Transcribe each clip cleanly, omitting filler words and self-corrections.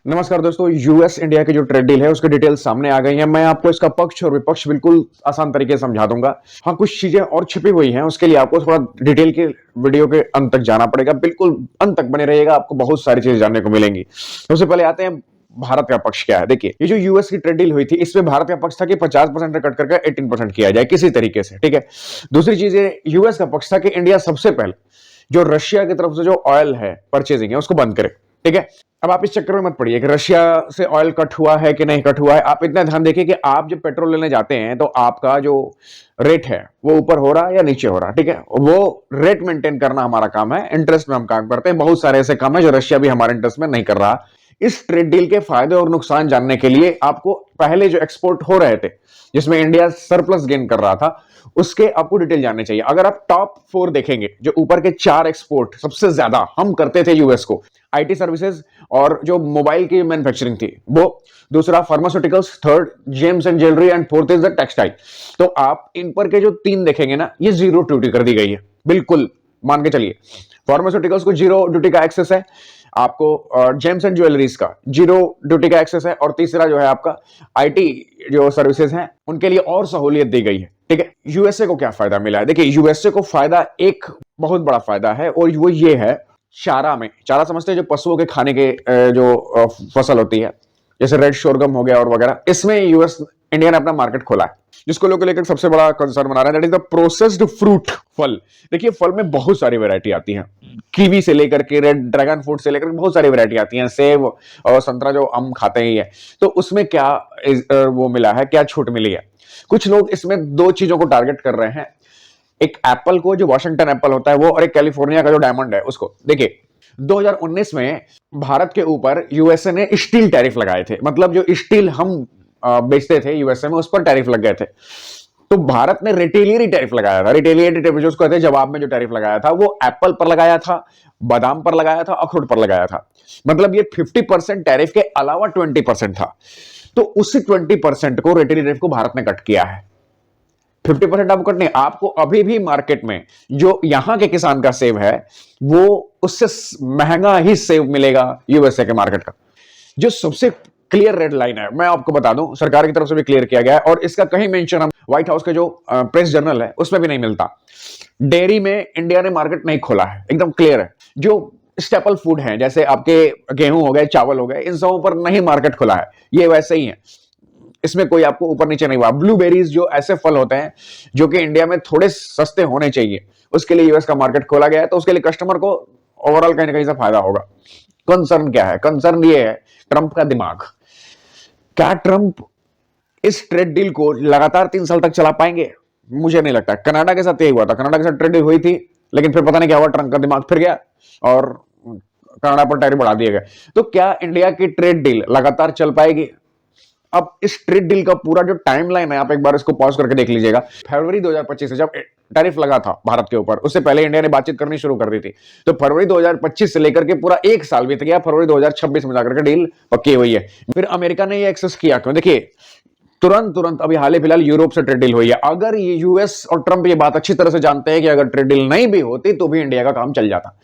नमस्कार दोस्तों, US India की जो ट्रेड डील है उसकी डिटेल्स सामने आ गई हैं। मैं आपको इसका पक्ष और विपक्ष बिल्कुल आसान तरीके से समझा दूंगा। हाँ, कुछ चीजें और छिपी हुई हैं, उसके लिए आपको थोड़ा डिटेल के वीडियो के अंत तक जाना पड़ेगा। बिल्कुल अंत तक बने रहिएगा, आपको बहुत सारी चीजें जानने को मिलेंगी। सबसे पहले आते हैं भारत का पक्ष क्या है। देखिए, ये जो यूएस की ट्रेड डील हुई थी, इसमें भारत का पक्ष था कि 50% से कट करके 18% किया जाए किसी तरीके से, ठीक है। दूसरी चीज यूएस का पक्ष था कि इंडिया सबसे पहले जो रशिया की तरफ से जो ऑयल है परचेजिंग है उसको बंद करे, ठीक है। अब आप इस चक्कर में मत पड़िए कि रशिया से ऑयल कट हुआ है कि नहीं कट हुआ है। आप इतना ध्यान देखिए कि आप जब पेट्रोल लेने जाते हैं तो आपका जो रेट है वो ऊपर हो रहा है या नीचे हो रहा है, ठीक है। वो रेट मेंटेन करना हमारा काम है, इंटरेस्ट में हम काम करते हैं। बहुत सारे ऐसे काम है जो रशिया भी हमारे इंटरेस्ट में नहीं कर रहा। इस ट्रेड डील के फायदे और नुकसान जानने के लिए आपको पहले जो एक्सपोर्ट हो रहे थे जिसमें इंडिया सरप्लस गेन कर रहा था उसके आपको डिटेल जानने चाहिए। अगर आप टॉप 4 देखेंगे, जो ऊपर के 4 एक्सपोर्ट सबसे ज्यादा हम करते थे यूएस को, आईटी सर्विसेज और जो मोबाइल की मैन्युफैक्चरिंग थी वो, दूसरा pharmaceuticals, third James and jewellery and fourth is the textile. तो आप इन पर के जो 3 देखेंगे ना, ये जीरो ड्यूटी कर दी गई है, बिल्कुल मान के चलिए। फार्मास्यूटिकल्स को जीरो ड्यूटी का एक्सेस है, आपको जेम्स एंड ज्वेलरीज का जीरो ड्यूटी का एक्सेस है, और तीसरा जो है आपका आईटी जो सर्विसेज हैं उनके लिए और सहूलियत दी गई है, ठीक है। यूएसए को क्या फायदा मिला है? देखिए, यूएसए को फायदा एक बहुत बड़ा फायदा है और वो ये है, चारा में, चारा समझते हैं जो पशुओं के खाने के जो फसल होती है, जैसे रेड शोरगम हो गया और वगैरह, इसमें यूएस इंडिया ने अपना मार्केट खोला है, जिसको लोग लेकर सबसे बड़ा कंसर्न बना रहे हैं, that is the processed fruit, फल। देखिए, फल में बहुत सारी वैरायटी आती है, कीवी से लेकर के रेड ड्रैगन फ्रूट से लेकर बहुत सारी वैरायटी आती है, सेब और संतरा जो हम खाते ही है। तो उसमें क्या वो मिला है, क्या छूट मिली है? कुछ लोग इसमें 2 चीजों को टारगेट कर रहे हैं, एक एप्पल को, जो वॉशिंगटन एप्पल होता है वो, और एक कैलिफोर्निया का जो डायमंड है उसको। देखिए, 2019 में भारत के ऊपर यूएसए ने स्टील टैरिफ लगाए थे, मतलब जो स्टील हम बेचते थे यूएसए में उस पर टैरिफ लग गए थे। तो भारत ने रिटेलियरी टैरिफ लगाया था, रिटेलिएटेड टैरिफ जो उसको कहते हैं, जवाब में जो टैरिफ लगाया था वो एप्पल पर लगाया था, बादाम पर लगाया था, अखरोट पर लगाया था। मतलब ये 50% टैरिफ के अलावा 20% था। तो उसी 20% को रिटेलिएटेड को भारत ने कट किया है। 50% आपको कट नहीं, आपको अभी भी मार्केट में जो यहां के किसान का सेब है वो उससे महंगा ही सेब मिलेगा यूएसए के मार्केट का। जो सबसे क्लियर रेड लाइन है, मैं आपको बता दूं, सरकार की तरफ से भी क्लियर किया गया है और इसका कहीं मेंशन हम व्हाइट हाउस के जो प्रेस जर्नल है उसमें भी नहीं मिलता। डेयरी में इंडिया ने मार्केट नहीं खोला है, एकदम क्लियर है। जो स्टेपल फूड है, जैसे आपके गेहूं हो गए, चावल हो गए, इन सबों पर नहीं मार्केट खुला है, ये वैसे ही है, इसमें कोई आपको ऊपर नीचे नहीं हुआ। ब्लूबेरीज जो ऐसे फल होते हैं जो कि इंडिया में थोड़े सस्ते होने चाहिए, उसके लिए यूएस का मार्केट खोला गया है, तो उसके लिए कस्टमर को ओवरऑल कहीं ना कहीं से फायदा होगा। कंसर्न क्या है? कंसर्न ये है ट्रंप का दिमाग। क्या ट्रंप इस ट्रेड डील को लगातार 3 साल तक चला पाएंगे? मुझे नहीं लगता। कनाडा के साथ यही हुआ था, कनाडा के साथ ट्रेड डील हुई थी, लेकिन फिर पता नहीं क्या हुआ, ट्रंप का दिमाग फिर गया और कनाडा पर टैरिफ बढ़ा दिए गए। तो क्या इंडिया की ट्रेड डील लगातार चल पाएगी? अब इस ट्रेड डील का पूरा जो टाइमलाइन है, आप एक बार इसको पॉज करके देख लीजिएगा। फरवरी 2025 से जब टैरिफ लगा था भारत के ऊपर, उससे पहले इंडिया ने बातचीत करनी शुरू कर दी थी। तो फरवरी 2025 से लेकर के पूरा 1 साल बीत गया, फरवरी 2026 में जाकर के डील पक्की हुई है। फिर अमेरिका ने ये एक्सेस किया क्यों? देखिए, तुरंत अभी हाल ही फिलहाल यूरोप से ट्रेड डील हुई है। अगर ये यूएस और ट्रंप ये बात अच्छी तरह से जानते हैं कि अगर ट्रेड डील नहीं भी होती तो भी इंडिया का काम चल जाता।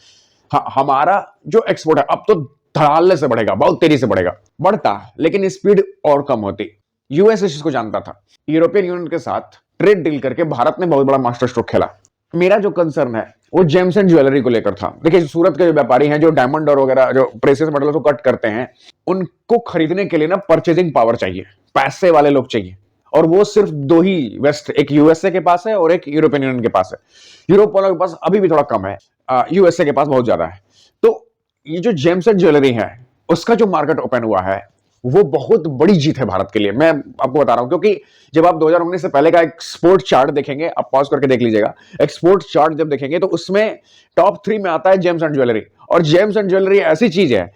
हमारा जो एक्सपोर्ट है अब तो धड़ाल्ले से बढ़ेगा, बहुत तेजी से बढ़ेगा, बढ़ता, लेकिन स्पीड और कम होती। यूएस इसको जानता था। यूरोपियन यूनियन के साथ ट्रेड डील करके भारत ने बहुत बड़ा मास्टर स्ट्रोक खेला। मेरा जो कंसर्न है वो जेम्स एंड ज्वेलरी को लेकर था। देखिए, सूरत के जो व्यापारी हैं, जो डायमंड और वगैरह जो प्रेसियस मेटल को कट करते हैं, उनको खरीदने के लिए ना परचेजिंग पावर चाहिए, पैसे वाले लोग चाहिए, और वो सिर्फ 2 ही वेस्ट, एक यूएसए के पास है और एक यूरोपियन यूनियन के पास है। यूरोप वालों के पास अभी भी थोड़ा कम है, यूएसए के पास बहुत ज्यादा है। तो ये जो जेम्स एंड ज्वेलरी है उसका जो मार्केट ओपन हुआ है वो बहुत बड़ी जीत है भारत के लिए। मैं आपको बता रहा हूं, क्योंकि जब आप 2019 से पहले का एक्सपोर्ट चार्ट देखेंगे, आप पॉज करके देख लीजिएगा, एक्सपोर्ट चार्ट जब देखेंगे तो उसमें टॉप 3 में आता है जेम्स एंड ज्वेलरी। और जेम्स एंड ज्वेलरी ऐसी चीज है,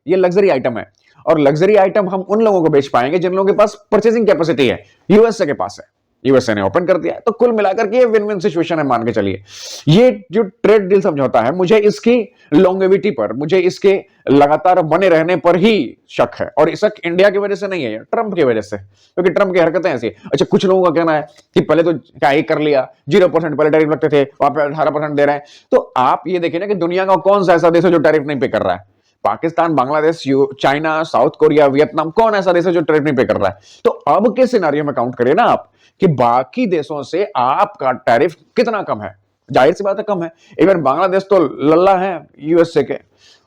ये लग्जरी आइटम है, और लग्जरी आइटम हम उन लोगों को बेच पाएंगे जिन लोगों के पास परचेसिंग कैपेसिटी है। यूएसए के पास है, यूएसए ने ओपन कर दिया है। तो कुल मिलाकर के ये विन विन सिचुएशन है, मान के चलिए। ये जो ट्रेड डील समझौता है, मुझे इसकी लॉन्गेविटी पर, मुझे इसके लगातार बने रहने पर ही शक है, और शक इंडिया की वजह से नहीं है, ट्रंप की वजह से, क्योंकि ट्रंप की हरकतें ऐसी। अच्छा, कुछ लोगों का कहना है कि पहले तो क्या ही कर लिया, 0% पहले टैरिफ लगते थे, वहां पे 18% दे रहे हैं। तो आप ये देखिए ना कि दुनिया का कौन सा ऐसा देश है जो टैरिफ नहीं पे कर रहा है? Pakistan, Bangladesh, China, south Korea, Vietnam, कौन ऐसा देश है जो टैरिफ नहीं पे कर रहा है? तो अब के सिनारियो में काउंट करिए ना आप कि बाकी देशों से आपका टैरिफ कितना कम है। जाहिर सी बात है कम है। इवन बांग्लादेश तो लल्ला है यूएसए के,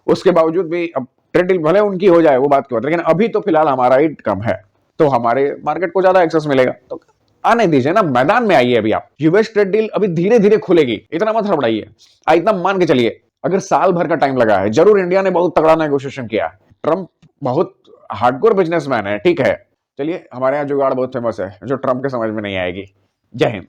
उसके बावजूद भी अब ट्रेड डील भले उनकी हो जाए वो बात की बात, लेकिन अभी तो फिलहाल हमारा ही कम है, तो हमारे मार्केट को ज्यादा एक्सेस मिलेगा। तो आने दीजिए ना, मैदान में आइए। अभी आप यूएस ट्रेड डील अभी धीरे धीरे खुलेगी, इतना मत हड़बड़ाइए। इतना मान के चलिए, अगर साल भर का टाइम लगा है, जरूर इंडिया ने बहुत तगड़ा नेगोशिएशन किया। ट्रंप बहुत हार्डकोर बिजनेसमैन है, ठीक है। चलिए, हमारे यहाँ जुगाड़ बहुत फेमस है जो ट्रंप के समझ में नहीं आएगी। जय हिंद।